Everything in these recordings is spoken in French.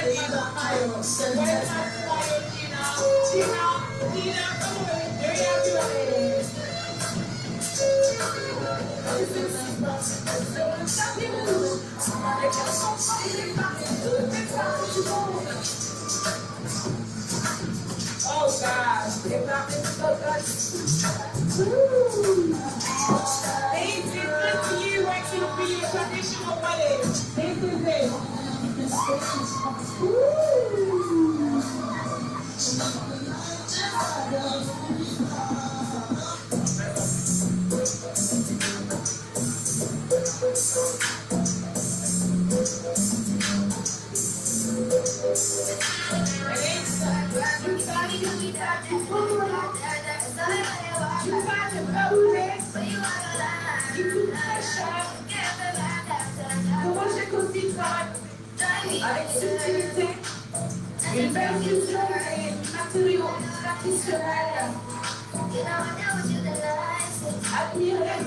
Oh God, if not so good. Things is good to you, actually to be a traditional wedding. This is it. Avec subtilité, une belle fusion et matériaux traditionnels. Admirez.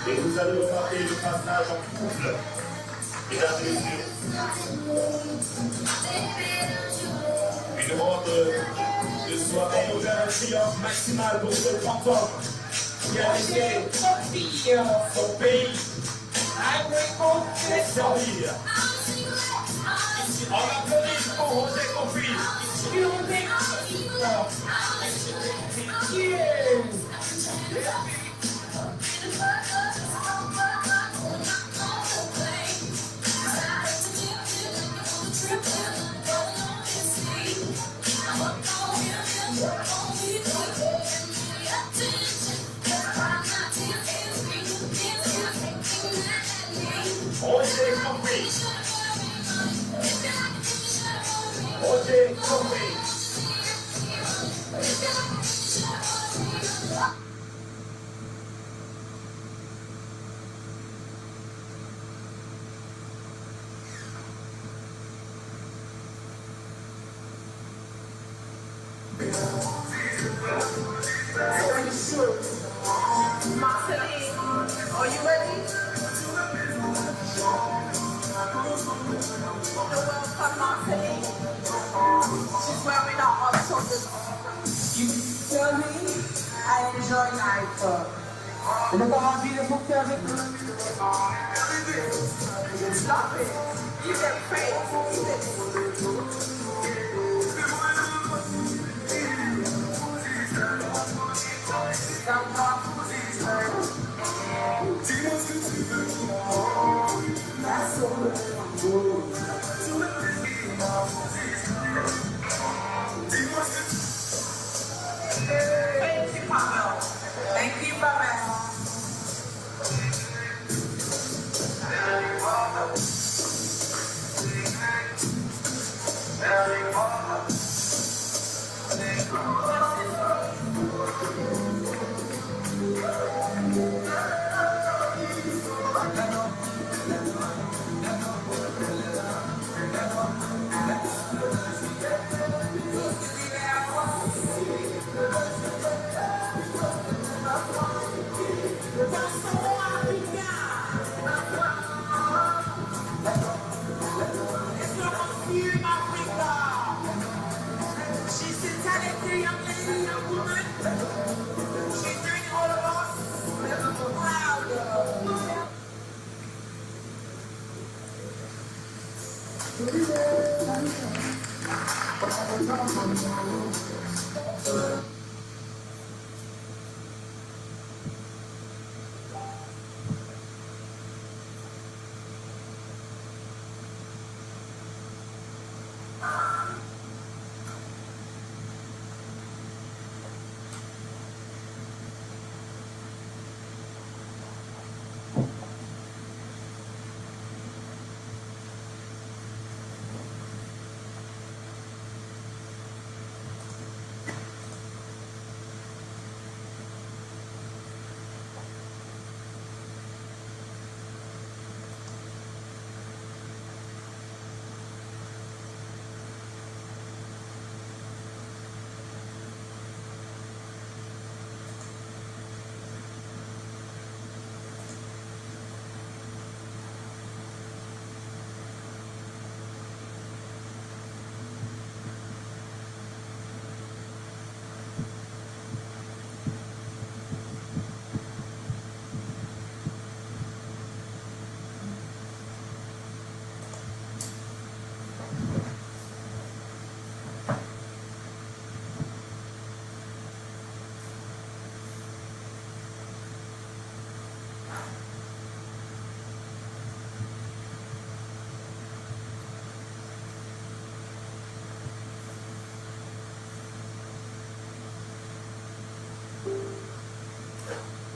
Et vous allez remarquer le passage en couple. Mesdames et messieurs, une robe de soirée au vers un triomphe maximal pour ce grand homme qui a laissé son pays servir. On applaudit pour Roger Kofi. Roger Kofi. Roger Kofi. Marceline, are you ready? Welcome, Marceline. She's wearing her hot shoulders. You tell me I enjoy life. On n'a pas envie de porter avec nous. Stop it. You get crazy. Thank you, Baba.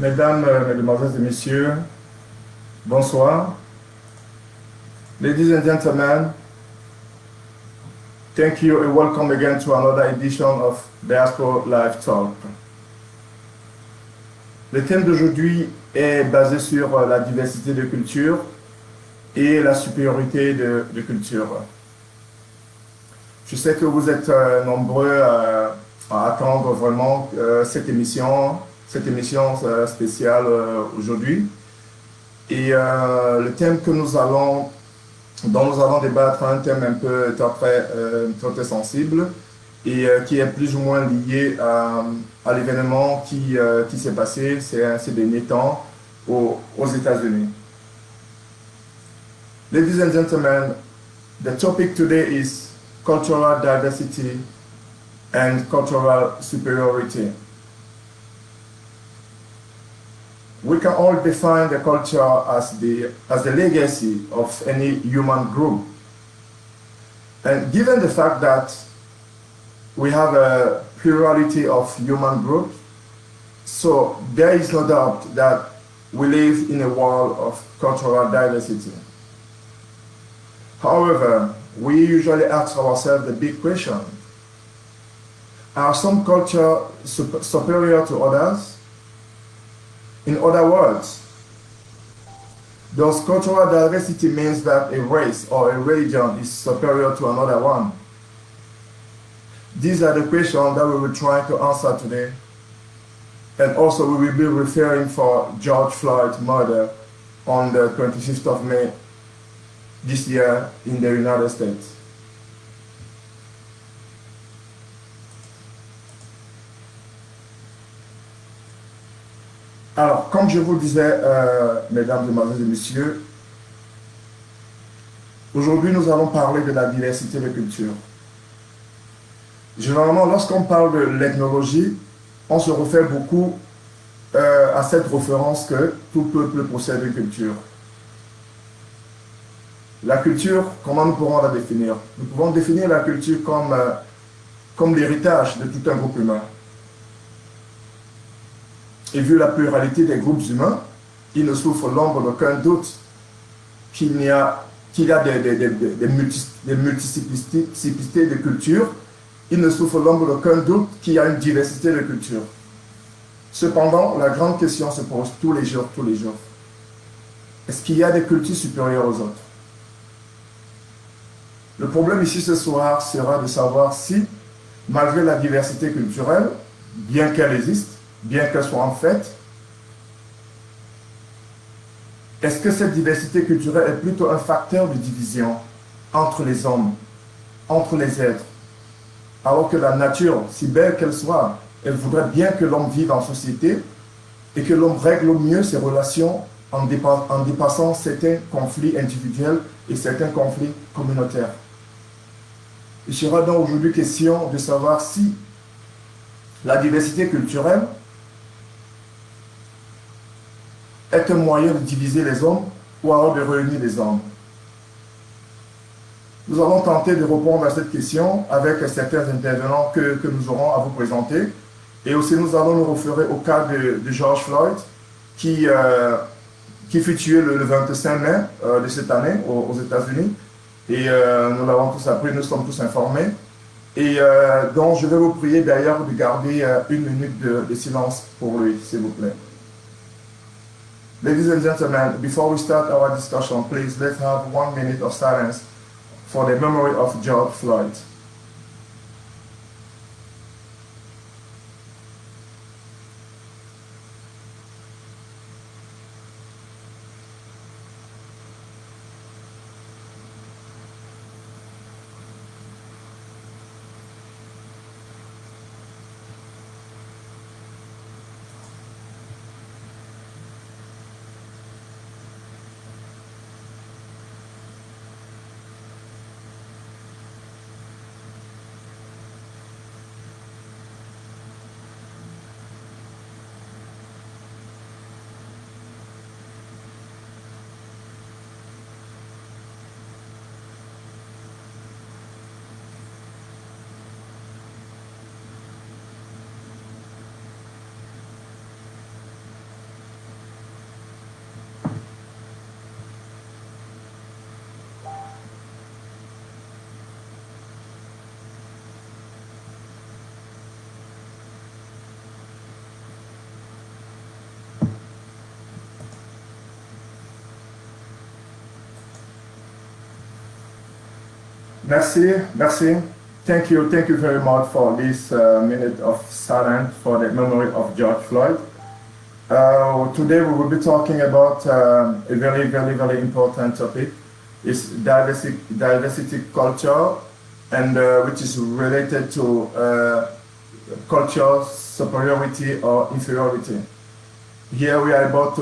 Mesdames, Mesdemoiselles et Messieurs, bonsoir. Ladies and gentlemen, thank you and welcome again to another edition of Diaspora Live Talk. Le thème d'aujourd'hui est basé sur la diversité de cultures et la supériorité de culture. Je sais que vous êtes nombreux à attendre vraiment cette émission spéciale aujourd'hui. Et le thème dont nous allons débattre, un thème un peu très sensible et qui est plus ou moins lié à l'événement qui s'est passé ces derniers temps aux États-Unis. Ladies and gentlemen, the topic today is cultural diversity and cultural superiority. We can all define the culture as the legacy of any human group. And given the fact that we have a plurality of human groups, so there is no doubt that we live in a world of cultural diversity. However, we usually ask ourselves the big question: are some cultures superior to others? In other words, does cultural diversity mean that a race or a religion is superior to another one? These are the questions that we will try to answer today. And also we will be referring for George Floyd's murder on the 25th of May this year in the United States. Alors, comme je vous le disais, mesdames, mesdemoiselles et messieurs, aujourd'hui nous allons parler de la diversité de cultures. Généralement, lorsqu'on parle de l'ethnologie, on se réfère beaucoup à cette référence que tout peuple possède une culture. La culture, comment nous pourrons la définir? Nous pouvons définir la culture comme l'héritage de tout un groupe humain. Et vu la pluralité des groupes humains, il ne souffre l'ombre d'aucun doute qu'il y a des multiplicités de cultures. Il ne souffre l'ombre d'aucun doute qu'il y a une diversité de cultures. Cependant, la grande question se pose tous les jours. Est-ce qu'il y a des cultures supérieures aux autres? Le problème ici ce soir sera de savoir si, malgré la diversité culturelle, bien qu'elle existe, bien qu'elle soit en fait, est-ce que cette diversité culturelle est plutôt un facteur de division entre les hommes, entre les êtres, alors que la nature, si belle qu'elle soit, elle voudrait bien que l'homme vive en société et que l'homme règle au mieux ses relations en dépassant certains conflits individuels et certains conflits communautaires. Il sera donc aujourd'hui question de savoir si la diversité culturelle est un moyen de diviser les hommes ou alors de réunir les hommes. Nous allons tenter de répondre à cette question avec certains intervenants que nous aurons à vous présenter. Et aussi nous allons nous référer au cas de George Floyd qui fut tué le 25 mai de cette année aux États-Unis. Et nous l'avons tous appris, nous sommes tous informés. Et donc je vais vous prier d'ailleurs de garder une minute de silence pour lui, s'il vous plaît. Ladies and gentlemen, before we start our discussion, please let's have 1 minute of silence for the memory of George Floyd. Merci, merci. Thank you very much for this minute of silence for the memory of George Floyd. Today we will be talking about a very important topic. It's diversity culture, and which is related to culture superiority or inferiority. Here we are about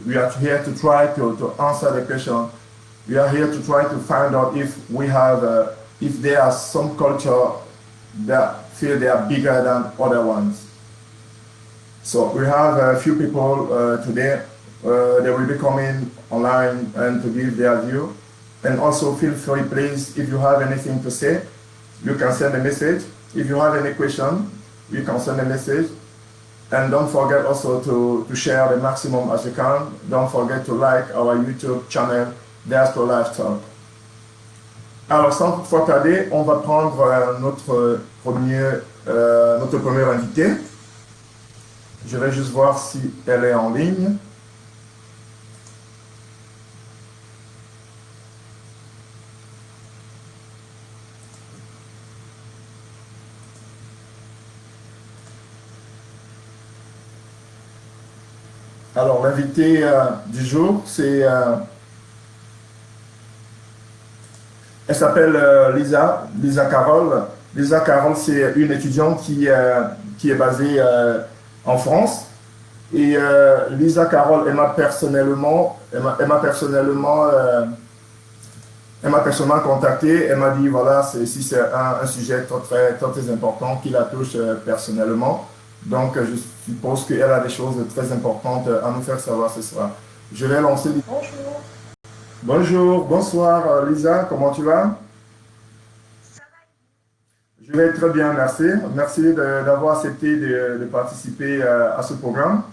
we are here to try to answer the question. We are here to try to find out if we have, if there are some culture that feel they are bigger than other ones. So we have a few people today. They will be coming online and to give their view. And also feel free, please, if you have anything to say, you can send a message. If you have any question, you can send a message. And don't forget also to share the maximum as you can. Don't forget to like our YouTube channel, Diaspora Live Talk. Alors, sans toutefois tarder, on va prendre notre première invitée. Je vais juste voir si elle est en ligne. Alors, l'invité du jour, c'est... elle s'appelle Lisa Carroll. Lisa Carroll, c'est une étudiante qui est basée en France. Et Lisa Carroll, elle m'a personnellement contacté. Elle m'a dit, voilà, si c'est un sujet très important qui la touche personnellement. Donc, je suppose qu'elle a des choses très importantes à nous faire savoir ce soir. Je vais lancer... Bonjour. Bonjour, bonsoir Lisa, comment tu vas? Ça va? Je vais très bien, merci. Merci d'avoir accepté de participer à ce programme.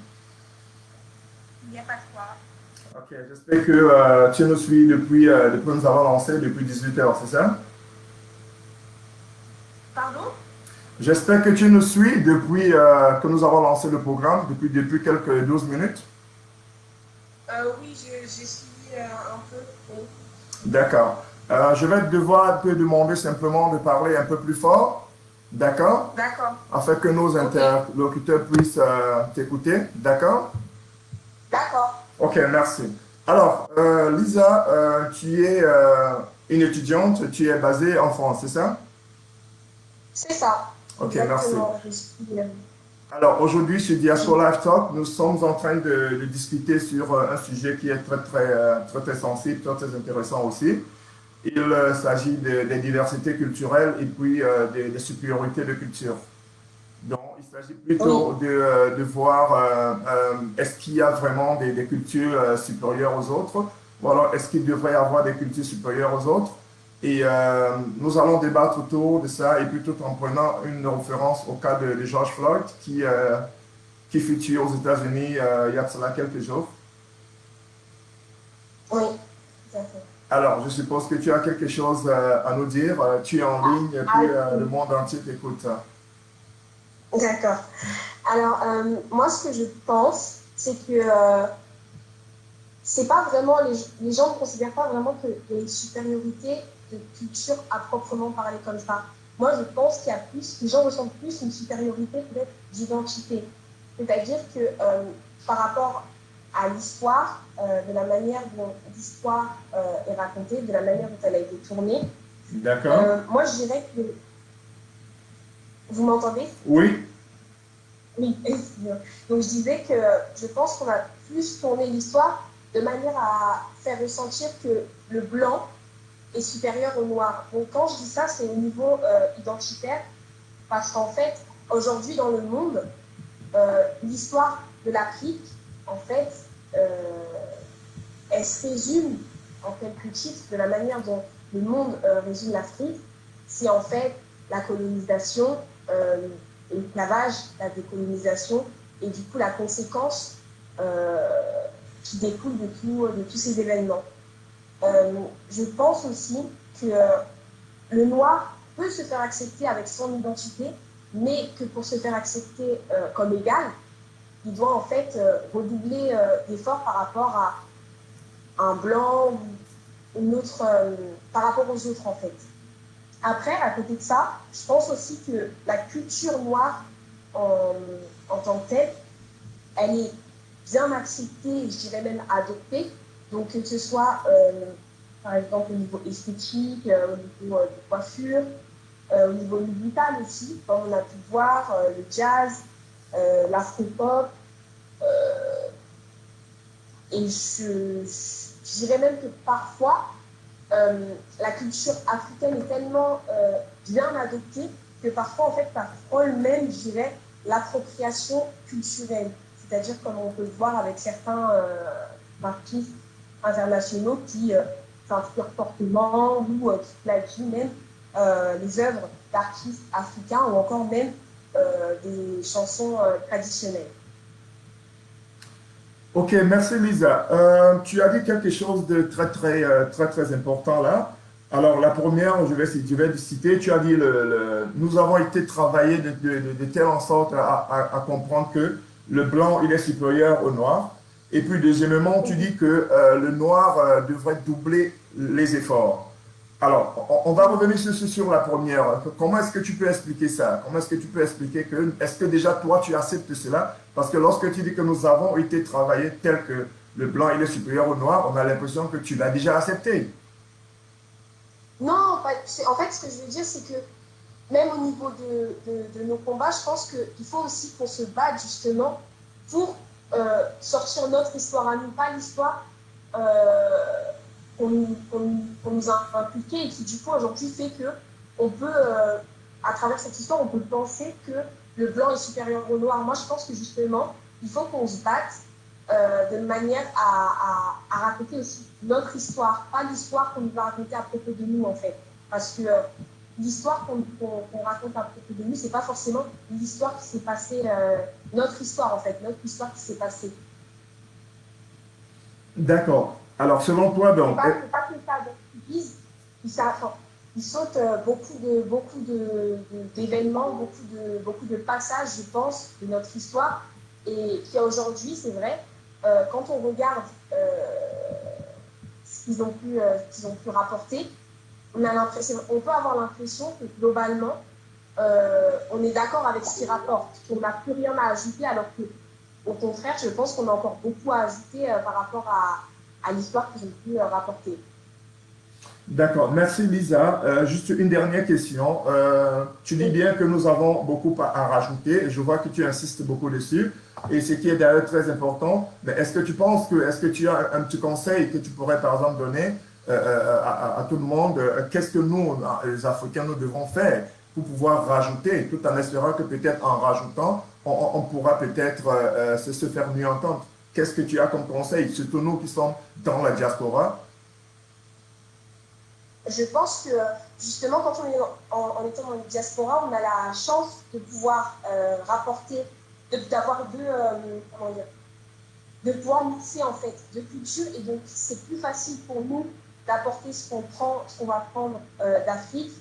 Il n'y a pas de quoi. Ok, j'espère que tu nous suis depuis nous avons lancé, depuis 18h, c'est ça? Pardon? J'espère que tu nous suis depuis que nous avons lancé le programme, depuis quelques 12 minutes. Oui, j'ai suivi un peu. Oui. D'accord. Je vais devoir te demander simplement de parler un peu plus fort. D'accord? D'accord. Afin que nos interlocuteurs puissent t'écouter. D'accord? D'accord. Ok, merci. Alors, Lisa, tu es une étudiante, tu es basée en France, c'est ça? C'est ça. Ok, Exactement. merci. Alors, aujourd'hui, chez Diaspora Live Talk, nous sommes en train de discuter sur un sujet qui est très sensible, très intéressant aussi. Il s'agit des diversités culturelles et puis des supériorités de culture. Donc, il s'agit plutôt de voir est-ce qu'il y a vraiment des cultures supérieures aux autres, ou alors est-ce qu'il devrait y avoir des cultures supérieures aux autres. Et nous allons débattre autour de ça, et puis tout en prenant une référence au cas de George Floyd qui fut tué aux États-Unis il y a cela quelques jours. Oui, tout à fait. Alors, je suppose que tu as quelque chose à nous dire. Tu es en ligne et puis le monde entier t'écoute. D'accord. Alors, moi, ce que je pense, c'est que c'est pas vraiment, les gens ne considèrent pas vraiment que les supériorités de culture à proprement parler comme ça. Moi, je pense qu'il y a plus, les gens ressentent plus une supériorité peut-être d'identité. C'est-à-dire que par rapport à l'histoire, de la manière dont l'histoire est racontée, de la manière dont elle a été tournée. D'accord. Moi, je dirais que... Vous m'entendez? Oui. Oui. Donc, je disais que je pense qu'on a plus tourné l'histoire de manière à faire ressentir que le blanc est supérieur au noir. Donc, quand je dis ça, c'est au niveau identitaire, parce qu'en fait, aujourd'hui, dans le monde, l'histoire de l'Afrique, en fait, elle se résume en quelques titres de la manière dont le monde résume l'Afrique. C'est en fait la colonisation, l'esclavage, la décolonisation, et du coup la conséquence qui découle de tous ces événements. Je pense aussi que le noir peut se faire accepter avec son identité, mais que pour se faire accepter comme égal, il doit en fait redoubler d'efforts par rapport à un blanc ou une autre, par rapport aux autres en fait. Après, à côté de ça, je pense aussi que la culture noire en tant que telle, elle est bien acceptée, je dirais même adoptée. Donc, que ce soit, par exemple, au niveau esthétique, au niveau de coiffure, au niveau musical aussi, comme on a pu voir, le jazz, l'afro-pop. Et je dirais même que parfois, la culture africaine est tellement bien adoptée que parfois, en fait, ça frôle même, je dirais, l'appropriation culturelle. C'est-à-dire comme on peut le voir avec certains artistes internationaux qui s'inspirent fortement ou qui plagient même les œuvres d'artistes africains ou encore même des chansons traditionnelles. Ok, merci Lisa. Tu as dit quelque chose de très important là. Alors la première, je vais le citer, tu as dit nous avons été travaillés de telle en sorte à comprendre que le blanc, il est supérieur au noir. Et puis deuxièmement, tu dis que le noir devrait doubler les efforts. Alors, on va revenir sur la première. Comment est-ce que tu peux expliquer ça? Comment est-ce que tu peux expliquer que, est-ce que déjà toi tu acceptes cela? Parce que lorsque tu dis que nous avons été travaillés tel que le blanc il est supérieur au noir, on a l'impression que tu l'as déjà accepté. Non, en fait, ce que je veux dire, c'est que même au niveau de nos combats, je pense qu'il faut aussi qu'on se batte justement pour sortir notre histoire à nous, pas l'histoire qu'on nous a impliquée et qui du coup aujourd'hui fait que on peut, à travers cette histoire, on peut penser que le blanc est supérieur au noir. Moi, je pense que justement, il faut qu'on se batte de manière à raconter aussi notre histoire, pas l'histoire qu'on nous va raconter à propos de nous en fait. Parce que l'histoire qu'on raconte à propos de nous, c'est pas forcément l'histoire qui s'est passée, notre histoire en fait, notre histoire qui s'est passée. D'accord. Alors, selon toi, donc, C'est pas que ça, donc, ils sautent d'événements, beaucoup de passages, je pense, de notre histoire. Et qui aujourd'hui, c'est vrai, quand on regarde ce qu'ils ont pu rapporter, on peut avoir l'impression que globalement, on est d'accord avec ce qu'ils rapportent, qu'on n'a plus rien à ajouter, alors que, au contraire, je pense qu'on a encore beaucoup à ajouter par rapport à l'histoire qu'ils ont pu rapporter. d'accord. Merci Lisa. Juste une dernière question. Tu dis bien que nous avons beaucoup à rajouter. Je vois que tu insistes beaucoup dessus. Et ce qui est d'ailleurs très important, mais est-ce que tu as un petit conseil que tu pourrais par exemple donner à tout le monde? Qu'est-ce que nous, les Africains, nous devons faire pour pouvoir rajouter, tout en espérant que peut-être en rajoutant, on pourra peut-être se faire mieux entendre. Qu'est-ce que tu as comme conseil, surtout nous qui sommes dans la diaspora? Je pense que justement, quand on est en étant dans une diaspora, on a la chance de pouvoir rapporter, d'avoir comment dire, de pouvoir mixer en fait deux cultures, et donc c'est plus facile pour nous d'apporter ce qu'on va prendre d'Afrique,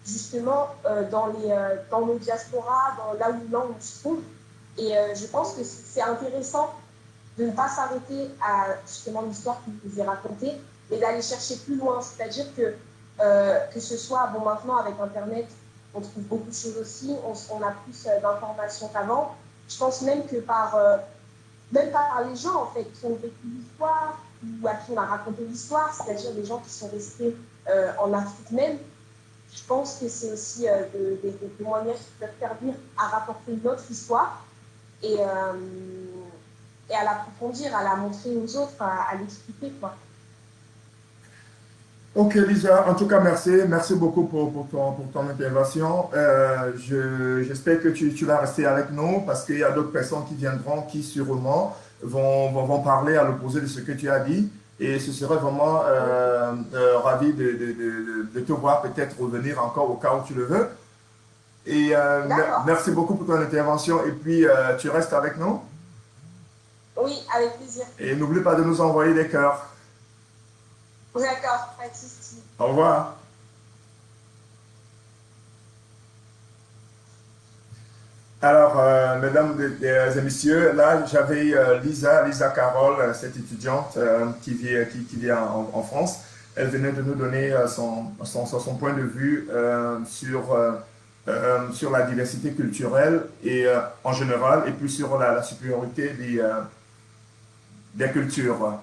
justement dans nos diasporas, là où on se trouve. Et je pense que c'est intéressant de ne pas s'arrêter à justement l'histoire qui nous est racontée, mais d'aller chercher plus loin. C'est-à-dire que ce soit, bon, maintenant avec Internet, on trouve beaucoup de choses aussi, on a plus d'informations qu'avant. Je pense même que même par les gens en fait, qui ont vécu l'histoire ou à qui on a raconté l'histoire, c'est-à-dire des gens qui sont restés en Afrique même. Je pense que c'est aussi des témoignages qui peuvent servir à rapporter notre histoire et à l'approfondir, à la montrer aux autres, à l'expliquer, quoi. Ok Lisa, en tout cas merci, merci beaucoup pour ton intervention. J'espère que tu vas rester avec nous parce qu'il y a d'autres personnes qui viendront qui sûrement vont parler à l'opposé de ce que tu as dit et ce serait vraiment ravi de te voir peut-être revenir encore au cas où tu le veux. Et merci beaucoup pour ton intervention et puis tu restes avec nous. Oui, avec plaisir. Et n'oublie pas de nous envoyer des cœurs. D'accord, pas de souci. Au revoir. Alors, mesdames et messieurs, là j'avais Lisa Carole, cette étudiante qui vit en France. Elle venait de nous donner son point de vue sur la diversité culturelle et en général, et puis sur la supériorité des cultures.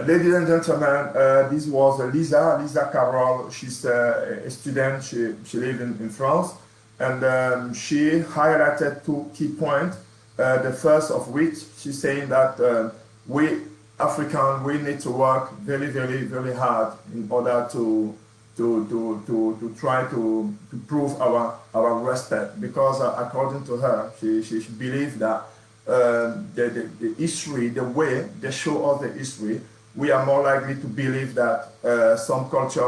Ladies and gentlemen, this was Lisa Carroll. She's a student. She lives in France, and she highlighted two key points. The first of which she's saying that we Africans, we need to work very, very, very hard in order to try to prove our respect, because according to her, she believes that the history, the way they show us the history, we are more likely to believe that some culture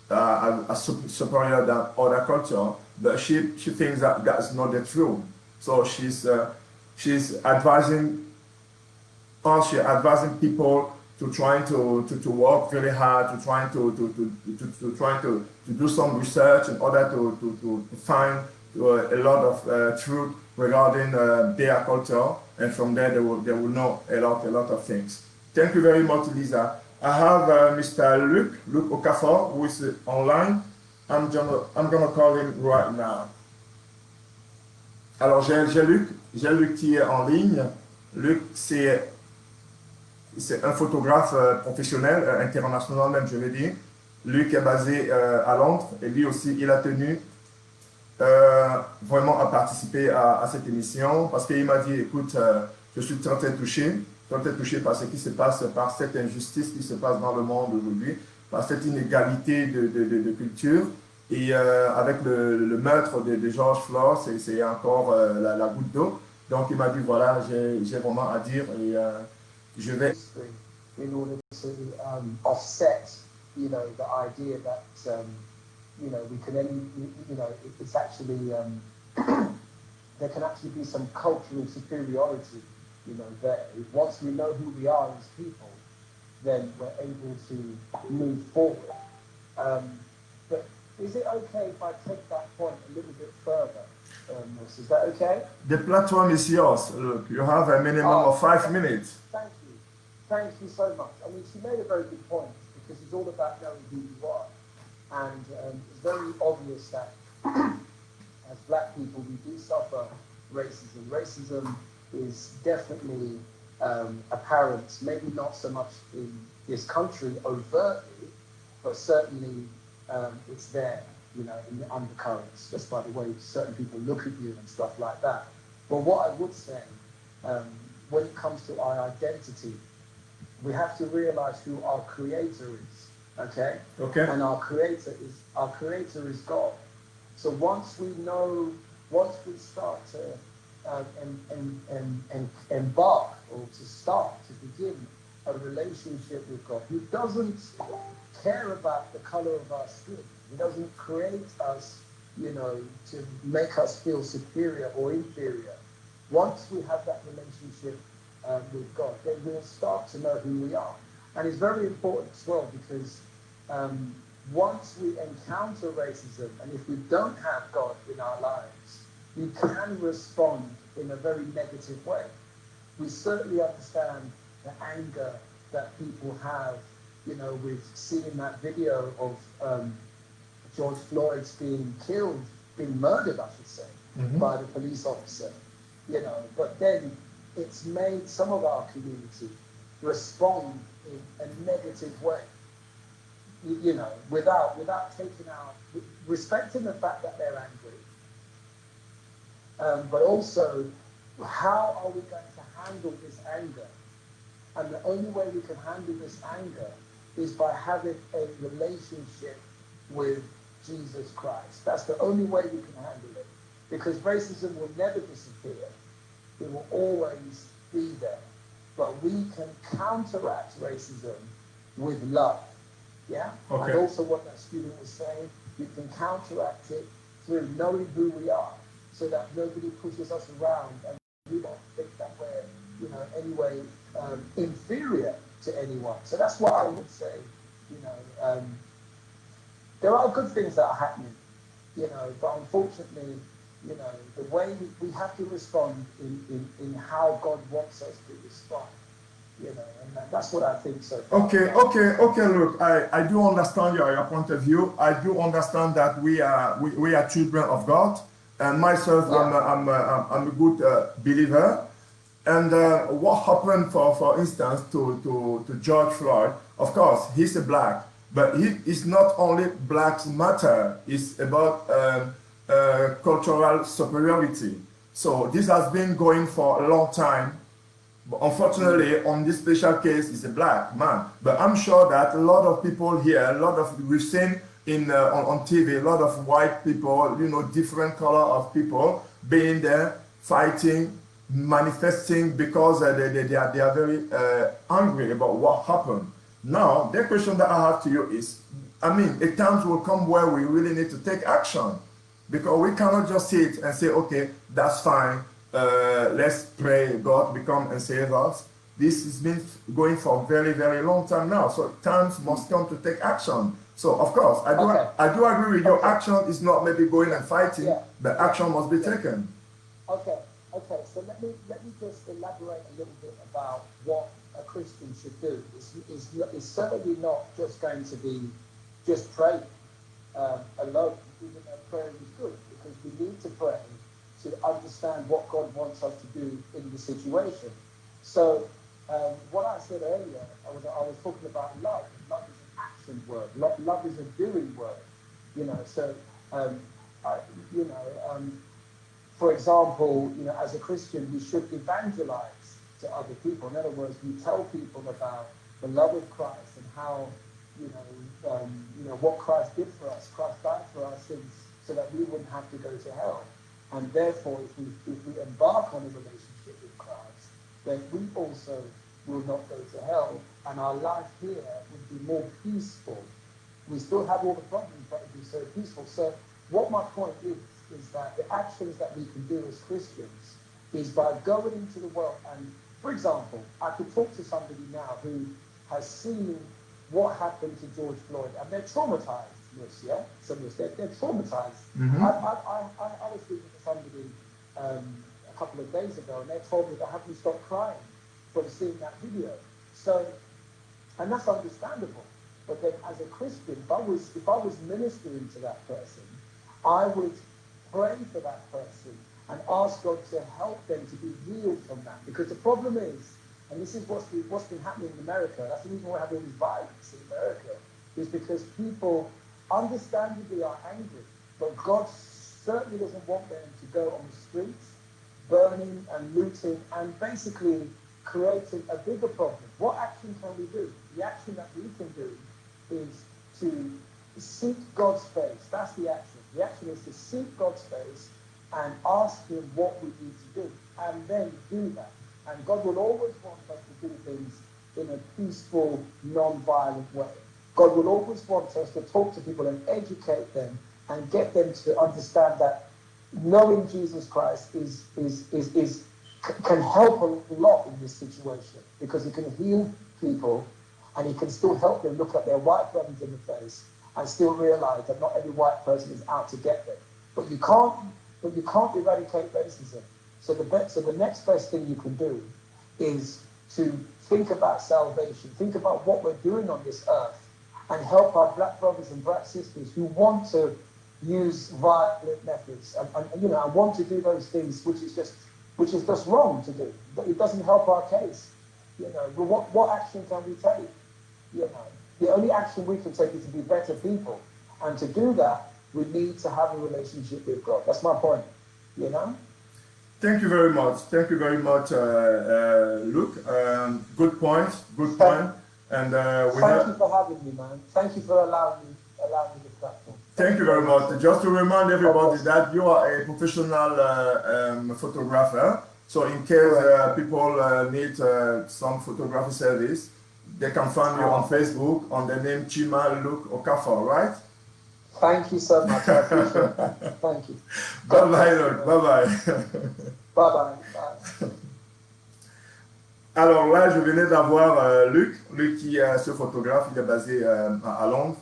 are superior than other culture, but she thinks that that's not the truth. So she's advising us, she's advising people to trying to work very hard, to trying to do some research in order to find a lot of truth regarding their culture, and from there they will know a lot of things. Thank you very much, Lisa. I have Mr. Luc Okafor, who is online. I'm gonna call him right now. Alors j'ai Luc qui est en ligne. Luc, c'est un photographe professionnel, international même, je vais dire. Luc est basé à Londres, et lui aussi, il a tenu vraiment à participer à cette émission, parce qu'il m'a dit, écoute, je suis très touché par ce qui se passe, par cette injustice qui se passe dans le monde aujourd'hui, par cette inégalité de culture. Et avec le meurtre de George Floyd, c'est encore la goutte d'eau. Donc il m'a dit, voilà, j'ai vraiment à dire, et je vais... In order to offset, the idea that, we can it's actually, there can actually be some cultural superiority, there. Once we know who we are as people, then we're able to move forward. But is it okay if I take that point a little bit further? Is that okay? The platform is yours. Look, you have a minimum of 5 minutes. Thank you. Thank you so much. I mean, she made a very good point, because it's all about knowing who you are. And it's very obvious that as black people, we do suffer racism. Racism is definitely apparent, maybe not so much in this country overtly, but certainly it's there, in the undercurrents, just by the way certain people look at you and stuff like that. But what I would say, when it comes to our identity, we have to realize who our creator is, okay? Okay. And our creator is God. So once we start to embark, or to begin a relationship with God, who doesn't care about the color of our skin. He doesn't create us, to make us feel superior or inferior. Once we have that relationship with God, then we'll start to know who we are. And it's very important as well, because once we encounter racism, and if we don't have God in our lives, we can respond in a very negative way. We certainly understand the anger that people have, with seeing that video of George Floyd's being murdered, I should say, by the police officer, but then it's made some of our community respond in a negative way, without taking out, respecting the fact that they're angry, but also how are we going to handle this anger? And the only way we can handle this anger is by having a relationship with Jesus Christ. That's the only way we can handle it, because racism will never disappear. It will always be there. But we can counteract racism with love. Yeah? Okay. And also what that student was saying, we can counteract it through knowing who we are, so that nobody pushes us around and we don't think that we're, anyway, inferior to anyone. So that's what I would say. There are good things that are happening, but unfortunately, the way we have to respond in how God wants us to respond. You know, and that's what I think so far. Okay. Look, I do understand your point of view. I do understand that we are children of God, and myself, Yeah. I'm a good believer. And what happened, for instance, to George Floyd? Of course, he's a black, but it's not only blacks matter. It's about cultural superiority. So this has been going for a long time. But unfortunately, on this special case, it's a black man. But I'm sure that a lot of people here, we've seen on TV, a lot of white people, different color of people being there, fighting, manifesting because they are very angry about what happened. Now, the question that I have to you is, I mean, a time will come where we really need to take action. Because we cannot just sit and say, okay, that's fine, let's pray God will come and save us. This has been going for a very, very long time now. So times must come to take action. So of course, I do agree with your action is not maybe going and fighting, but action must be taken. Okay. So let me just elaborate a little bit about what a Christian should do. It's certainly not just going to be just pray alone. Even though prayer is good, because we need to pray to understand what God wants us to do in the situation. So what I said earlier, I was talking about love. Love is an action word. Love is a doing word. So for example, as a Christian, we should evangelize to other people. In other words, we tell people about the love of Christ and how what Christ did for us. Christ died for our sins so that we wouldn't have to go to hell. And therefore, if we embark on a relationship with Christ, then we also will not go to hell, and our life here would be more peaceful. We still have all the problems, but it would be so peaceful. So what my point is that the actions that we can do as Christians is by going into the world. And for example, I could talk to somebody now who has seen what happened to George Floyd, and they're traumatized. They're traumatized. Mm-hmm. I was speaking to somebody a couple of days ago, and they told me that I haven't stopped crying from seeing that video. So, and that's understandable. But then, as a Christian, if I was ministering to that person, I would pray for that person and ask God to help them to be healed from that. Because the problem is, and this is what's been happening in America, that's the reason why we're having this violence in America, is because people understandably are angry, but God certainly doesn't want them to go on the streets, burning and looting and basically creating a bigger problem. What action can we do? The action that we can do is to seek God's face. That's the action. The action is to seek God's face and ask Him what we need to do, and then do that. And God will always want us to do things in a peaceful, non-violent way. God will always want us to talk to people and educate them and get them to understand that knowing Jesus Christ can help a lot in this situation, because He can heal people and He can still help them look at their white brothers in the face and still realize that not every white person is out to get them. But you can't eradicate racism. So the next best thing you can do is to think about salvation, think about what we're doing on this earth, and help our black brothers and black sisters who want to use violent methods and want to do those things which is just wrong to do. But it doesn't help our case. But what action can we take? The only action we can take is to be better people, and to do that we need to have a relationship with God. That's my point. Thank you very much. Thank you very much, Luke. Good point. And thank you for having me, man. Thank you for allowing me the platform. Thank you very much. Just to remind everybody that you are a professional photographer. So in case people need some photography service, they can find you on Facebook on the name Chima Luke Okafor, right? Thank you so much. I appreciate it. Thank you. Bye-bye, Luke. Bye-bye. Bye-bye. Bye. Alors là, je venais d'avoir Luc qui est ce photographe, il est basé à Londres.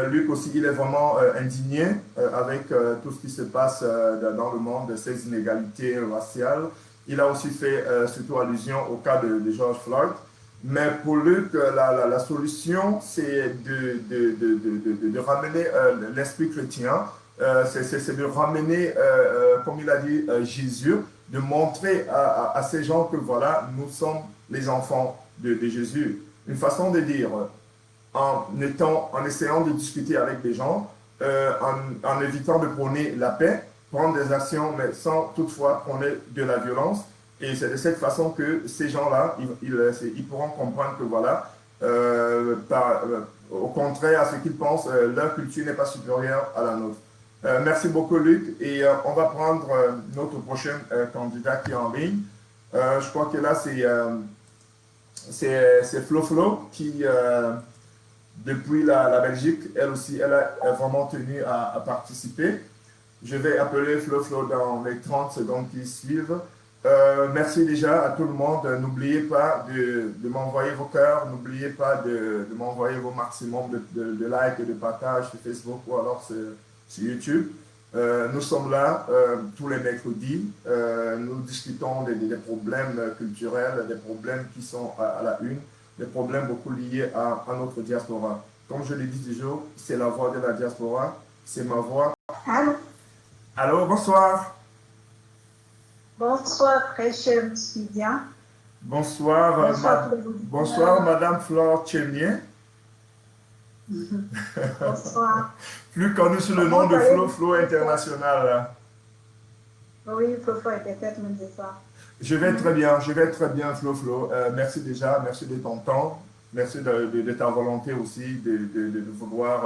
Luc aussi, il est vraiment indigné avec tout ce qui se passe dans le monde, ces inégalités raciales. Il a aussi fait surtout allusion au cas de George Floyd. Mais pour Luc, la solution, c'est de ramener l'esprit chrétien, c'est de ramener, comme il a dit, Jésus, de montrer à ces gens que voilà, nous sommes les enfants de Jésus. Une façon de dire, en essayant de discuter avec des gens, en évitant de prôner la paix, prendre des actions, mais sans toutefois prôner de la violence. Et c'est de cette façon que ces gens-là, ils pourront comprendre que voilà, au contraire à ce qu'ils pensent, leur culture n'est pas supérieure à la nôtre. Merci beaucoup Luc, et on va prendre notre prochain candidat qui est en ligne. Je crois que là c'est Flo Flo qui, depuis la Belgique, elle aussi, elle a vraiment tenu à participer. Je vais appeler Flo Flo dans les 30 secondes qui suivent. Merci déjà à tout le monde. N'oubliez pas de m'envoyer vos cœurs. N'oubliez pas de m'envoyer vos maximum de likes et de partages sur Facebook ou alors sur YouTube. Nous sommes là tous les mercredis. Nous discutons des problèmes culturels, des problèmes qui sont à la une, des problèmes beaucoup liés à notre diaspora. Comme je l'ai dit toujours, c'est la voix de la diaspora, c'est ma voix. Allô? Allô, bonsoir. Bonsoir, très cher étudiant. Bonsoir, bonsoir Madame Flore Tchémier. Bonsoir. Plus connu sous le nom de Flo Flo International. Oui, Flo Flo était peut-être même c'est ça. Je vais très bien Flo Flo. Merci déjà, merci de ton temps, merci de ta volonté aussi de vouloir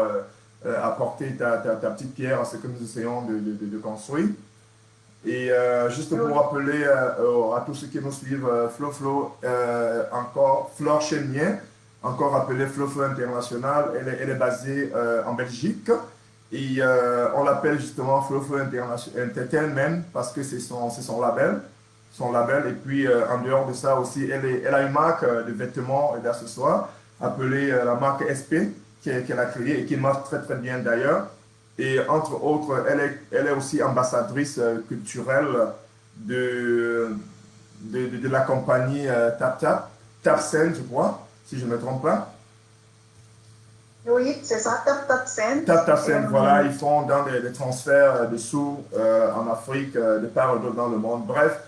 apporter ta petite pierre à ce que nous essayons de construire. Et juste pour rappeler à tous ceux qui nous suivent, Flo Flo, encore Flore Tchémier, encore appelée Flo Flo International, elle est basée en Belgique. Et on l'appelle justement Flo Flo Entertainment parce que c'est son label. Et puis en dehors de ça aussi, elle a une marque de vêtements et d'accessoires appelée la marque SP qu'elle a créée et qui marche très très bien d'ailleurs. Et entre autres, elle est aussi ambassadrice culturelle de la compagnie TapSend, je crois, si je ne me trompe pas. Oui, c'est ça, TapSend. TapSend, voilà, ils font dans des transferts de sous en Afrique, de part et d'autre dans le monde. Bref,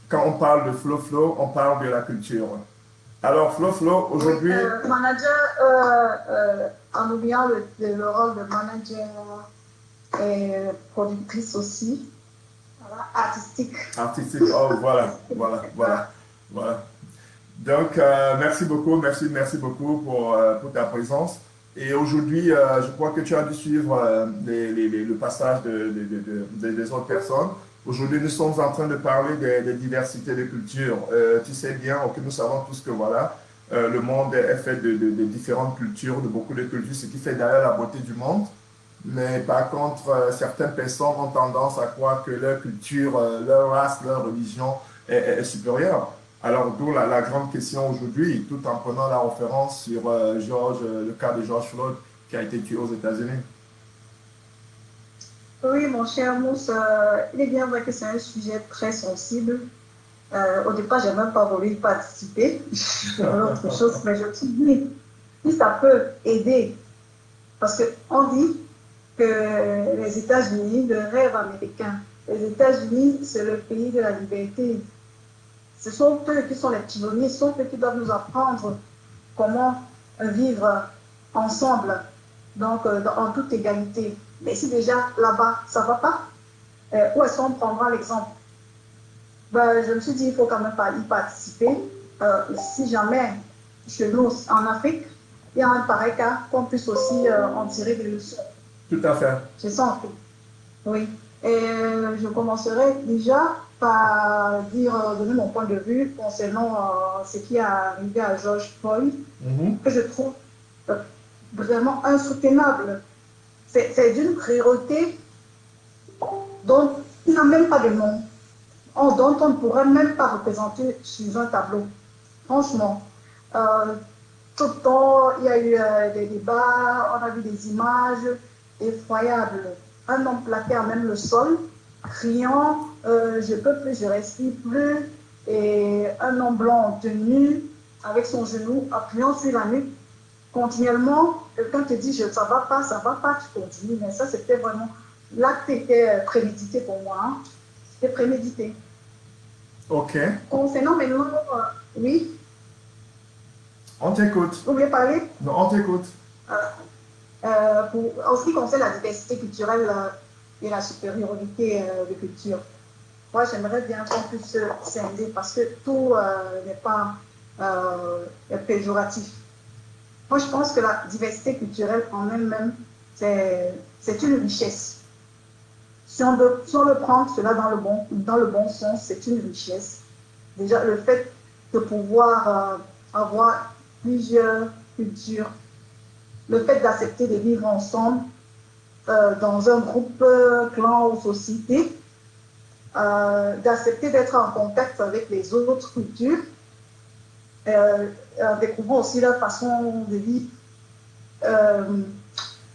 quand on parle de Flo Flo, on parle de la culture. Alors, Flo Flo, aujourd'hui... Oui, manager, en oubliant le rôle de manager et productrice aussi, voilà, artistique. Artistique, oh voilà. Donc, merci beaucoup pour ta présence. Et aujourd'hui, je crois que tu as dû suivre le passage des autres personnes. Aujourd'hui, nous sommes en train de parler des diversités de cultures. Tu sais bien que nous savons tous que voilà, le monde est fait de différentes cultures, de beaucoup de cultures, ce qui fait d'ailleurs la beauté du monde. Mais par contre, certaines personnes ont tendance à croire que leur culture, leur race, leur religion est supérieure. Alors, d'où la grande question aujourd'hui, tout en prenant la référence sur le cas de George Floyd qui a été tué aux États-Unis. Oui, mon cher Mousse, il est bien vrai que c'est un sujet très sensible. Au départ, je n'ai même pas voulu y participer. Autre chose, mais je me suis dit, si ça peut aider, parce qu'on dit que les États-Unis, le rêve américain, les États-Unis, c'est le pays de la liberté. Ce sont eux qui sont les pionniers, ce sont eux qui doivent nous apprendre comment vivre ensemble, donc en toute égalité. Mais si déjà là-bas, ça ne va pas, où est-ce qu'on prendra l'exemple? Je me suis dit, il ne faut quand même pas y participer. Si jamais chez nous, en Afrique, il y a un pareil cas, qu'on puisse aussi en tirer des leçons. Tout à fait. C'est ça, en fait. Oui. Et je commencerai déjà par donner mon point de vue concernant ce qui est arrivé à George Floyd, que je trouve vraiment insoutenable. C'est d'une cruauté dont il n'a même pas de nom, dont on ne pourrait même pas représenter sur un tableau. Franchement, tout le temps, il y a eu des débats, on a vu des images effroyables. Un homme plaqué à même le sol, criant « je peux plus, je respire plus », et un homme blanc en tenue avec son genou appuyant sur la nuque, continuellement, quelqu'un te dit ça va pas, tu continues. Mais ça, c'était vraiment, l'acte était prémédité pour moi. Hein. C'était prémédité. Ok. Concernant maintenant, oui, On t'écoute. vous voulez parler Non, on t'écoute. en ce qui concerne la diversité culturelle et la supériorité de culture. Moi, j'aimerais bien qu'on puisse scinder parce que tout n'est pas péjoratif. Moi, je pense que la diversité culturelle en elle-même, c'est une richesse. Si on le prend cela dans le bon sens, c'est une richesse. Déjà, le fait de pouvoir avoir plusieurs cultures, le fait d'accepter de vivre ensemble dans un groupe, clan ou société, d'accepter d'être en contact avec les autres cultures, en découvrant aussi leur façon de vivre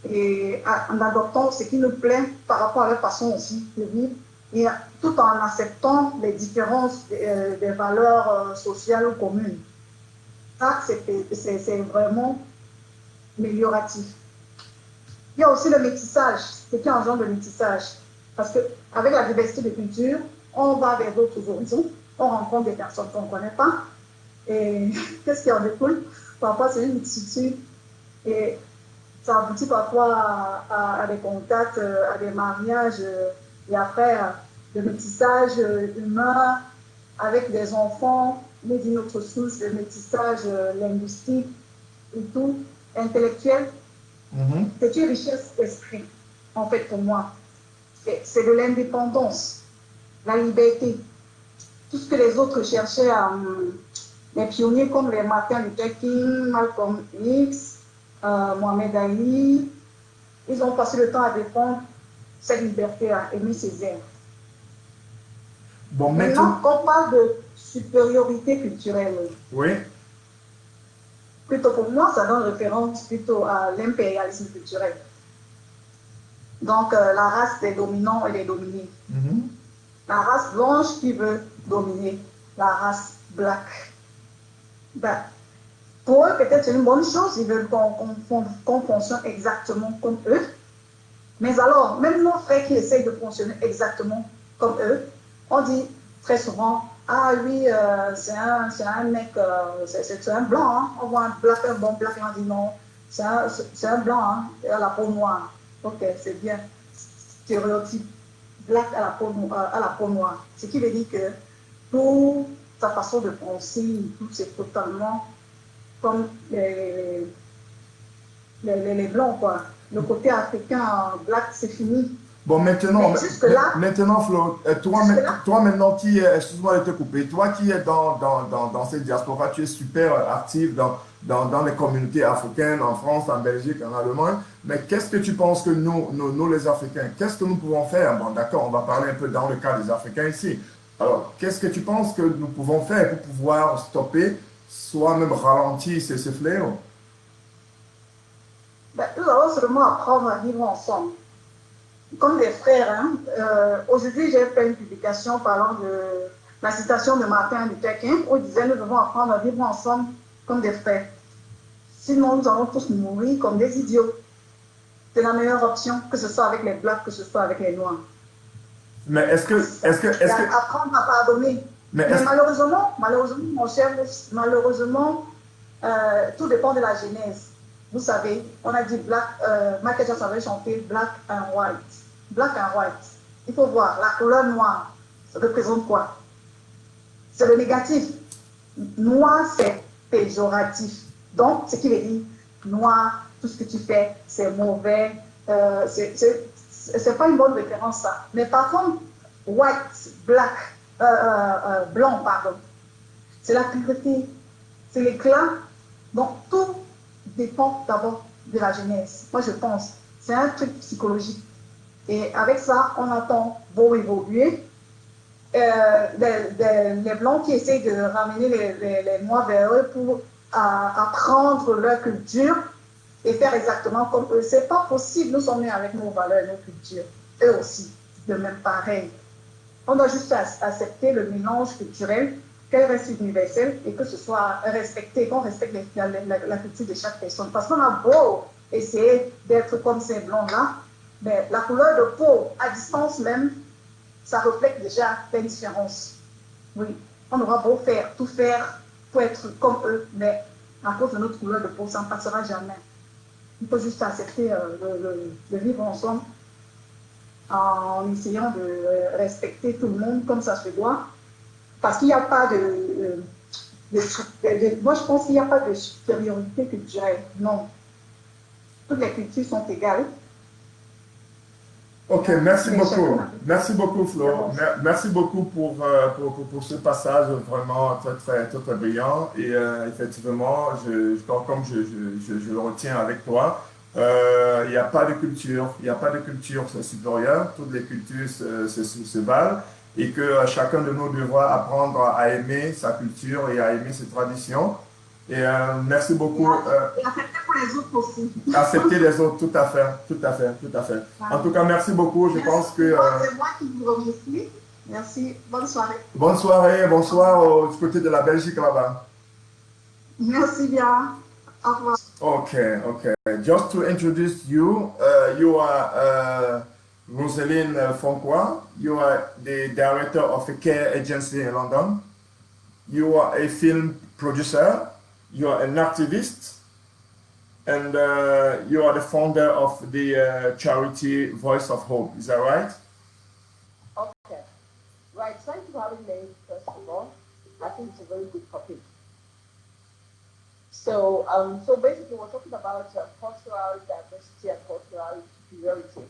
et en adoptant ce qui nous plaît par rapport à leur façon aussi de vivre, et tout en acceptant les différences des valeurs sociales communes. Ça, c'est vraiment amélioratif. Il y a aussi le métissage, ce qui engendre le métissage. Parce qu'avec la diversité de cultures, on va vers d'autres horizons, on rencontre des personnes qu'on ne connaît pas. Et qu'est-ce qui en découle? Parfois, c'est une multitude. Et ça aboutit parfois à des contacts, à des mariages, et après, le métissage humain avec des enfants, mais d'une autre source, le métissage linguistique et tout, intellectuel. C'est une richesse d'esprit, en fait, pour moi. C'est de l'indépendance, la liberté. Tout ce que les autres cherchaient les pionniers comme les Martin Luther King, Malcolm X, Mohamed Ali, ils ont passé le temps à défendre cette liberté, à aimer ses airs. Bon, maintenant, quand on parle de supériorité culturelle, oui. Plutôt pour moi, ça donne référence plutôt à l'impérialisme culturel. Donc, la race des dominants et des dominés. La race blanche qui veut dominer la race black. Ben, pour eux, peut-être c'est une bonne chose, ils veulent qu'on fonctionne exactement comme eux. Mais alors, même nos frères qui essayent de fonctionner exactement comme eux, on dit très souvent, ah oui, c'est un mec, c'est un blanc, hein. On voit un bon black, et on dit non, c'est un blanc, hein, il a la peau noire. Ok, c'est bien. Stéréotype, black à la peau noire. Ce qui veut dire que toute sa façon de penser, tout c'est totalement comme les blancs, quoi. Le côté africain, black, c'est fini. Bon, maintenant, maintenant Flo, toi maintenant qui es, excuse-moi de te couper, toi qui es dans cette diaspora, tu es super actif dans les communautés africaines, en France, en Belgique, en Allemagne, mais qu'est-ce que tu penses que nous les Africains, qu'est-ce que nous pouvons faire? Bon, d'accord, on va parler un peu dans le cas des Africains ici. Alors, qu'est-ce que tu penses que nous pouvons faire pour pouvoir stopper, soit même ralentir ce fléau? Ben, nous allons seulement apprendre à vivre ensemble. Comme des frères. Hein. Aujourd'hui, j'ai fait une publication parlant de la citation de Martin Luther King où il disait nous devons apprendre à vivre ensemble comme des frères. Sinon, nous allons tous mourir comme des idiots. C'est la meilleure option, que ce soit avec les blacks, que ce soit avec les noirs. Mais est-ce que... Apprendre à pardonner. Mais malheureusement, mon cher, tout dépend de la genèse. Vous savez, on a dit black, Michael Jackson avait chanté black and white. Black and white. Il faut voir, la couleur noire, ça représente quoi? C'est le négatif. Noir, c'est péjoratif. Donc, ce qui veut dire, noir, tout ce que tu fais, c'est mauvais. C'est pas une bonne référence, ça. Mais par contre, white, black, blanc, pardon, c'est la pureté, c'est l'éclat. Donc, tout dépend d'abord de la jeunesse. Moi, je pense, c'est un truc psychologique. Et avec ça, on attend beau évoluer. Les Blancs qui essayent de ramener les Noirs vers eux pour apprendre leur culture et faire exactement comme eux. C'est pas possible. Nous sommes nés avec nos valeurs et nos cultures. Eux aussi, de même pareil. On doit juste accepter le mélange culturel qu'elle reste universelle et que ce soit respecté, qu'on respecte la culture de chaque personne. Parce qu'on a beau essayer d'être comme ces blancs-là, mais la couleur de peau, à distance même, ça reflète déjà les différences. Oui, on aura beau faire, tout faire pour être comme eux, mais à cause de notre couleur de peau, ça ne passera jamais. Il faut juste accepter de vivre ensemble en essayant de respecter tout le monde comme ça se doit. Parce qu'il n'y a pas moi, je pense qu'il n'y a pas de supériorité culturelle. Non. Toutes les cultures sont égales. Ok, merci Mais beaucoup. chacun- Merci beaucoup, Flo. Merci beaucoup pour ce passage vraiment très brillant. Et effectivement, comme je le retiens avec toi, il n'y a pas de culture, il n'y a pas de culture supérieure. Toutes les cultures se valent et que chacun de nous devra apprendre à aimer sa culture et à aimer ses traditions. Et merci beaucoup. Et accepter pour les autres aussi. Accepter les autres, tout à fait, tout à fait, tout à fait. En tout cas, merci beaucoup. Je pense que... C'est moi qui vous remercie. Merci. Bonne soirée. bonne soirée, bonsoir du côté de la Belgique là-bas. Merci bien. Au revoir. Okay, okay. Just to introduce you, you are Rosalind Fonqua. You are the director of a care agency in London. You are a film producer. You are an activist. And you are the founder of the charity Voice of Hope. Is that right? Okay. Right. Thank you for having me, first of all. I think it's a very good topic. So, so basically, we're talking about cultural diversity and cultural superiority.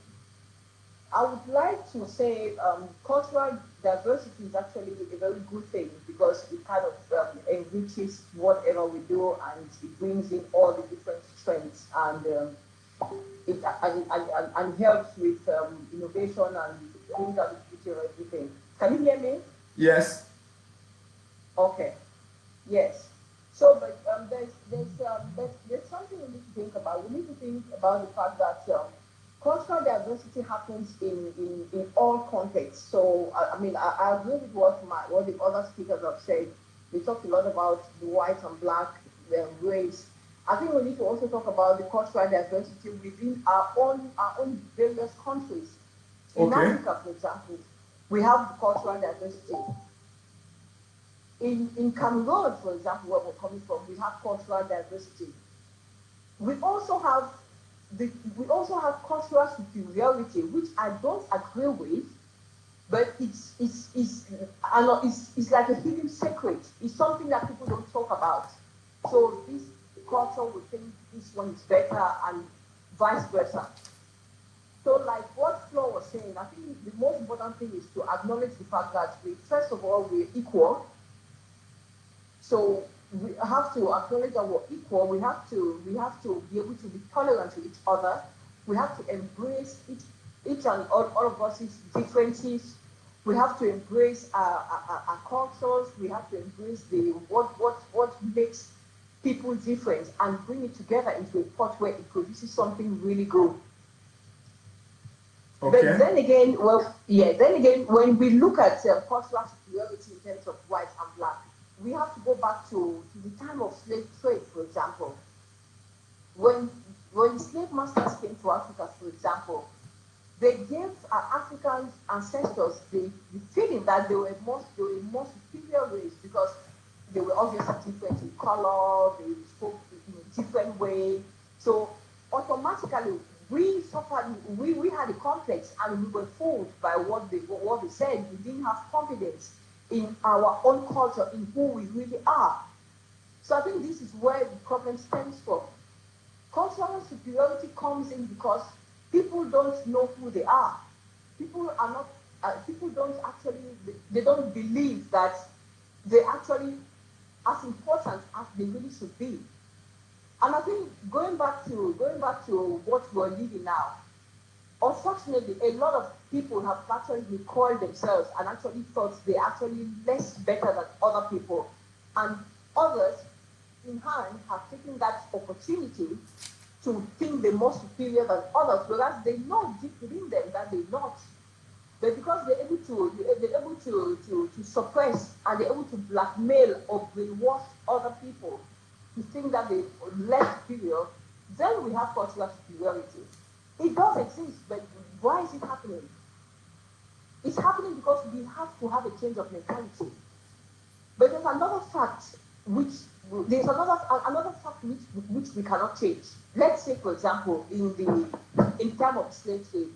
I would like to say cultural diversity is actually a very good thing because it kind of enriches whatever we do and it brings in all the different strengths and it helps with innovation and brings out the future of everything. Can you hear me? Yes. Okay. Yes. So, but there's something we need to think about. We need to think about the fact that cultural diversity happens in all contexts. So, I mean, I agree with what the other speakers have said. They talked a lot about the white and black race. I think we need to also talk about the cultural diversity within our own various countries. In Africa, for example, we have the cultural diversity. In Cameroon, for example, where we're coming from, we have cultural diversity. We also have cultural superiority, which I don't agree with, but it's like a hidden secret. It's something that people don't talk about. So this culture will think this one is better and vice versa. So like what Flo was saying, I think the most important thing is to acknowledge the fact that first of all, we're equal. So we have to acknowledge that we're equal. We have to be able to be tolerant to each other. We have to embrace each and all of us differences. We have to embrace our cultures. We have to embrace what makes people different and bring it together into a pot where it produces something really good. Okay. But then again, when we look at cultural superiority in terms of white and black, we have to go back to the time of slave trade, for example. When slave masters came to Africa, for example, they gave our African ancestors the feeling that they were a more superior race because they were obviously different in color, they spoke in a different way. So automatically, we suffered. We had a complex, and we were fooled by what they said. We didn't have confidence in our own culture, in who we really are. So I think this is where the problem stems from. Cultural superiority comes in because people don't know who they are. People don't believe that they're actually as important as they really should be. And I think going back to what we're living now, unfortunately, a lot of people have actually recoiled themselves and actually thought they're actually less better than other people. And others, in hand, have taken that opportunity to think they're more superior than others, whereas they know deep within them that they're not. But because they're able to suppress and they're able to blackmail or brainwash other people to think that they're less superior, then we have cultural superiority. It does exist, but why is it happening? It's happening because we have to have a change of mentality. But there's another fact which which we cannot change. Let's say, for example, in time of slave trade,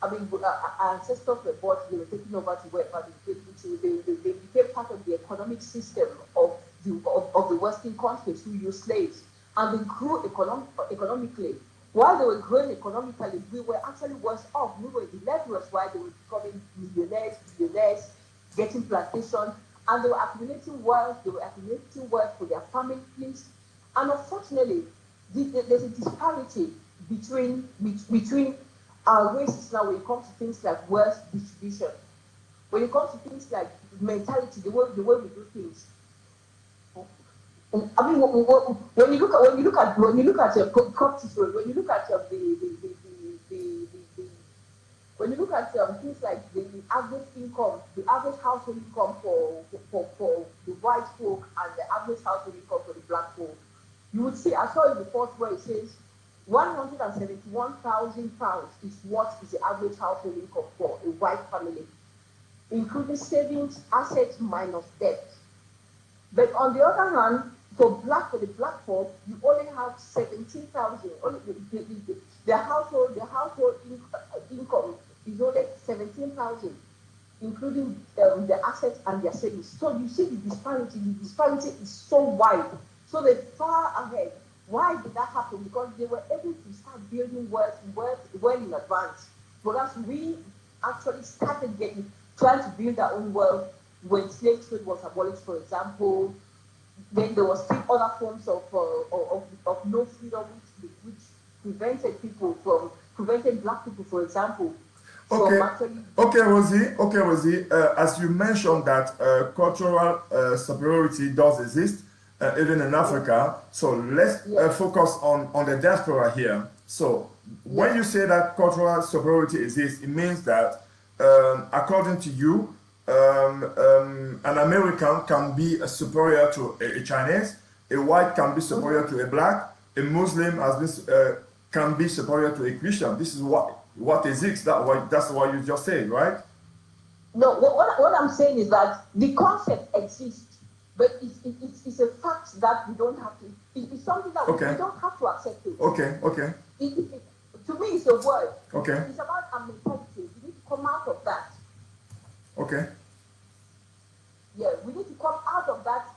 I mean, our ancestors were bought, they were taken over to wherever they became part of the economic system of the Western countries who used slaves, and they grew economically. While they were growing economically, we were actually worse off. We were the laborers while they were becoming millionaires, getting plantations, and they were accumulating wealth for their families. And unfortunately, there's a disparity between our races now when it comes to things like wealth distribution, when it comes to things like mentality, the way we do things. I mean, when you look at property, when you look at when you look at things like the average income, the average household income for the white folk and the average household income for the black folk, you would see, I saw in the report where it says 171,000 pounds is what is the average household income for a white family, including savings, assets minus debt. But on the other hand, for the black folk, you only have 17,000. The household income is only 17,000, including the assets and their savings. So you see the disparity. The disparity is so wide. So they're far ahead. Why did that happen? Because they were able to start building wealth well in advance. Whereas we actually started trying to build our own wealth when slave trade was abolished, for example. Then there was still other forms of no freedom, which prevented black people, for example. Okay, Rosie. As you mentioned that cultural superiority does exist, even in Africa. So let's focus on the diaspora here. So when you say that cultural superiority exists, it means that according to you, an American can be superior to a Chinese, a white can be superior to a black, a Muslim can be superior to a Christian. This is what exists. That's what you just said, right? No, what I'm saying is that the concept exists, but it's a fact that we don't have to. It's something that we don't have to accept it. Okay. To me, it's a word. Okay. It's about our mentality. We need to come out of that. Okay. Yeah, we need to come out of that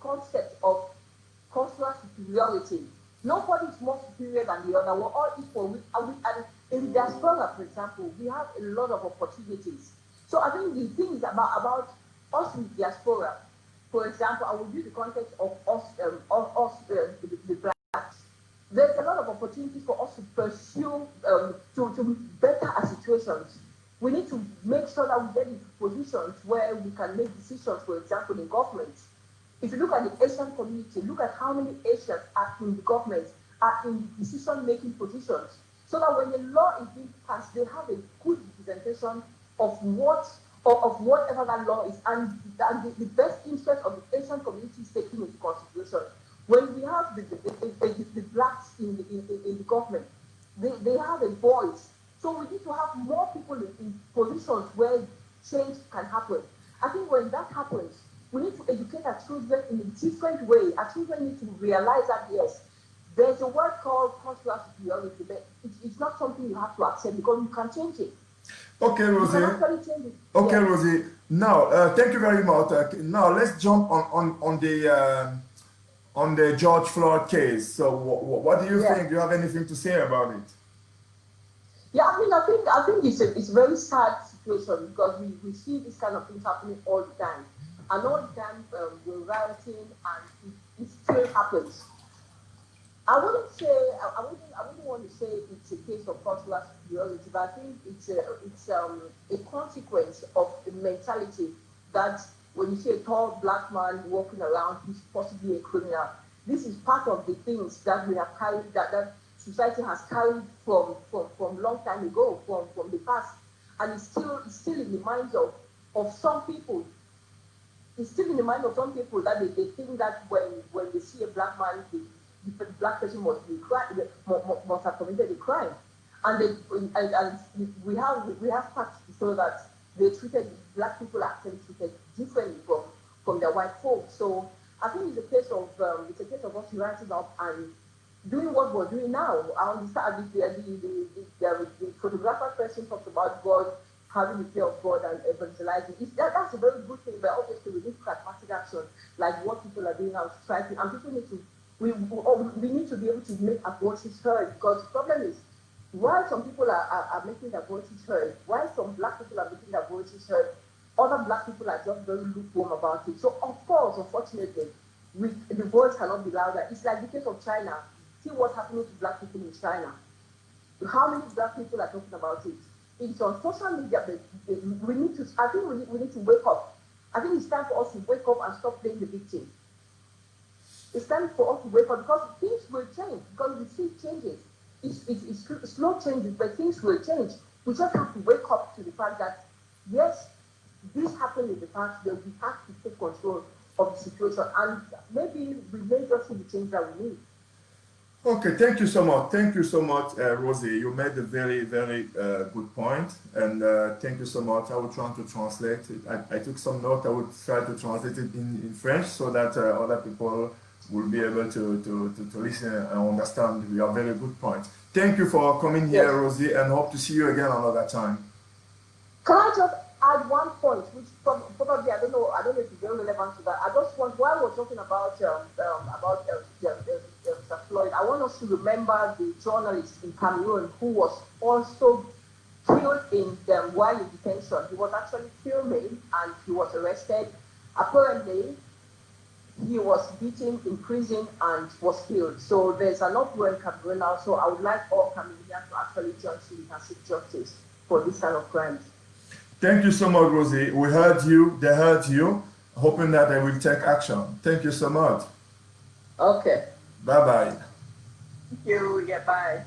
concept of cultural superiority. Nobody is more superior than the other. We're all equal. And in the diaspora, for example, we have a lot of opportunities. So I think the thing is about us in diaspora. For example, I will use the context of us, the blacks. There's a lot of opportunities for us to pursue, to better our situations. We need to make sure that we get into positions where we can make decisions, for example, in government. If you look at the Asian community, look at how many Asians are in the government, are in decision-making positions, so that when the law is being passed, they have a good representation of whatever that law is, and the best interest of the Asian community is taken into consideration. When we have the blacks in the government, they have a voice. So we need to have more people in positions where change can happen. I think when that happens, we need to educate our children in a different way. Our children need to realize that, yes, there's a word called cultural superiority, but it's not something you have to accept because you can change it. Okay, Rosie. You can actually change it. Okay, Yeah. Rosie. Now, thank you very much. Now, let's jump on the George Floyd case. So, what do you think? Do you have anything to say about it? Yeah, I think it's a very sad situation because we see this kind of things happening all the time. And all the time we're rioting and it still happens. I wouldn't want to say it's a case of cultural superiority, but I think it's a consequence of the mentality that when you see a tall black man walking around, he's possibly a criminal. This is part of the things that we have carried, that society has carried from long time ago, from the past, and it's still in the minds of some people. It's still in the mind of some people that they think that when they see a black man, the black person must have committed a crime, and we have facts to show that black people are actually treated differently from their white folks. So I think it's a case of us rising up and doing what we're doing now. I understand the photographer person talks about God, having the fear of God and evangelizing. That's a very good thing, but obviously we need pragmatic action, like what people are doing now, striking, and people need to, we need to be able to make our voices heard, because the problem is, while some people are making their voices heard, while some black people are making their voices heard, other black people are just very lukewarm about it. So of course, unfortunately, the voice cannot be louder. It's like the case of China. See what's happening to black people in China. How many black people are talking about it? It's on social media, but we need to wake up. I think it's time for us to wake up and stop playing the victim. It's time for us to wake up, because things will change, because we see changes. It's slow changes, but things will change. We just have to wake up to the fact that, yes, this happened in the past, but we have to take control of the situation, and maybe we may just see the change that we need. Okay, thank you so much. Thank you so much, Rosie. You made a very, very good point, and thank you so much. I will try to translate it. I took some note. I will try to translate it in French so that other people will be able to listen and understand your very good point. Thank you for coming here, Rosie, and hope to see you again another time. Can I just add one point, which probably I don't know if it's very relevant to that. I just want, while we're talking about Mr. Floyd, I want us to remember the journalist in Cameroon who was also killed while in detention. He was actually filming and he was arrested. Apparently, he was beaten in prison and was killed. So there's an uproar in Cameroon now. So I would like all Cameroonians to actually join in and seek justice for this kind of crimes. Thank you so much, Rosie. We heard you, they heard you, hoping that they will take action. Thank you so much. Okay. Bye-bye. Thank you. Yeah, bye.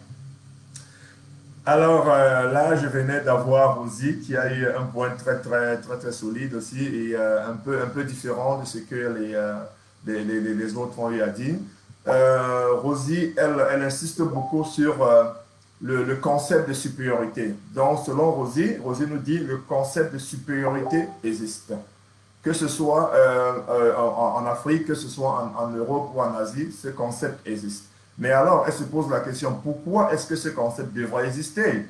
Alors là, je venais d'avoir Rosie qui a eu un point très solide aussi et un peu différent de ce que les autres ont eu à dire. Rosie, elle insiste beaucoup sur le concept de supériorité. Donc, selon Rosie nous dit le concept de supériorité existe. Que ce soit en Afrique, que ce soit en Europe ou en Asie, ce concept existe. Mais alors, elle se pose la question, pourquoi est-ce que ce concept devrait exister?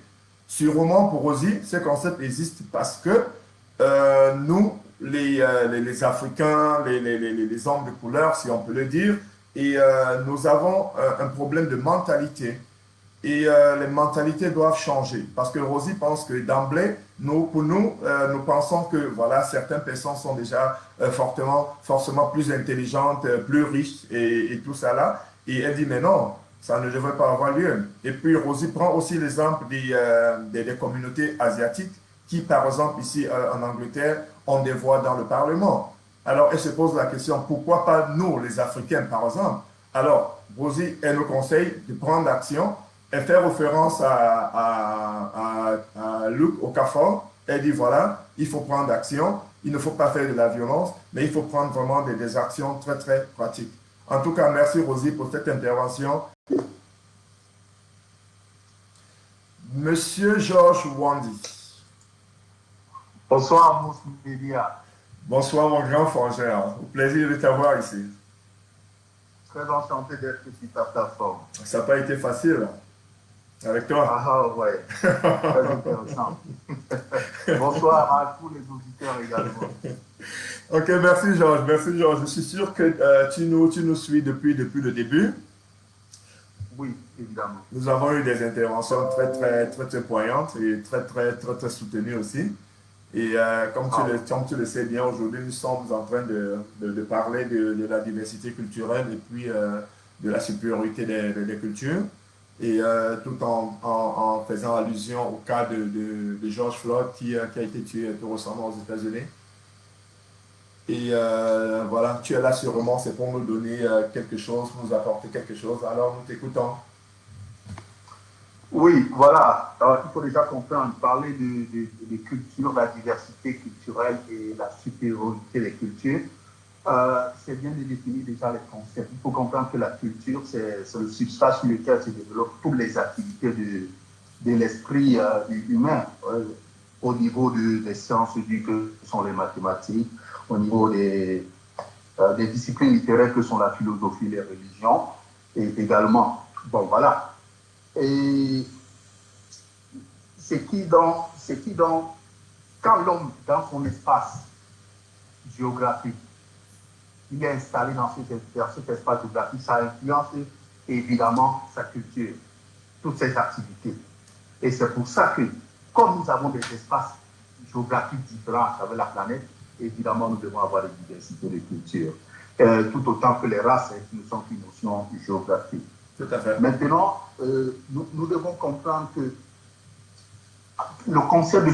Sûrement, pour Rosie, ce concept existe parce que nous, les Africains, les hommes de couleur, si on peut le dire, et nous avons un problème de mentalité. Et les mentalités doivent changer. Parce que Rosie pense que d'emblée, nous pensons que voilà, certaines personnes sont déjà forcément plus intelligentes, plus riches et tout ça là. Et elle dit, mais non, ça ne devrait pas avoir lieu. Et puis Rosie prend aussi l'exemple des communautés asiatiques qui, par exemple, ici en Angleterre, ont des voix dans le Parlement. Alors, elle se pose la question, pourquoi pas nous, les Africains, par exemple? Alors, Rosie, elle nous conseille de prendre action. Elle fait référence à Luc Okafor. Elle dit, voilà, il faut prendre action. Il ne faut pas faire de la violence, mais il faut prendre vraiment des actions très pratiques. En tout cas, merci Rosie pour cette intervention. Monsieur Georges Wandi. Bonsoir, Mousse Média. Bonsoir, mon grand frangère. Au plaisir de t'avoir ici. Très enchanté d'être sur ta plateforme. Ça n'a pas été facile avec toi. Ah ouais, très intéressant. Bonsoir à tous les auditeurs également. Ok, merci Georges. Merci Georges. Je suis sûr que tu nous suis depuis le début. Oui, évidemment. Nous avons eu des interventions très poignantes et très soutenues aussi. Et comme tu le sais bien, aujourd'hui, nous sommes en train de parler de la diversité culturelle et puis de la supériorité des cultures. Et tout en faisant allusion au cas de George Floyd qui a été tué tout récemment aux États-Unis. Et voilà, tu es là sûrement, c'est pour nous donner quelque chose, nous apporter quelque chose. Alors nous t'écoutons. Oui, voilà. Alors, il faut déjà comprendre, parler de culture, la diversité culturelle et la supériorité des cultures, c'est bien de définir déjà les concepts. Il faut comprendre que la culture, c'est le substrat sur lequel se développent toutes les activités de l'esprit humain, au niveau des sciences du que sont les mathématiques, au niveau des disciplines littéraires que sont la philosophie, les religions, et également, bon voilà. Et c'est qui donc, quand l'homme, dans son espace géographique, il est installé dans cet espace géographique, ça influence évidemment sa culture, toutes ses activités. Et c'est pour ça que, comme nous avons des espaces géographiques différents à travers la planète, évidemment, nous devons avoir une diversité de cultures. Tout autant que les races ne sont qu'une notion géographique. Tout à fait. Maintenant, nous devons comprendre que le concept de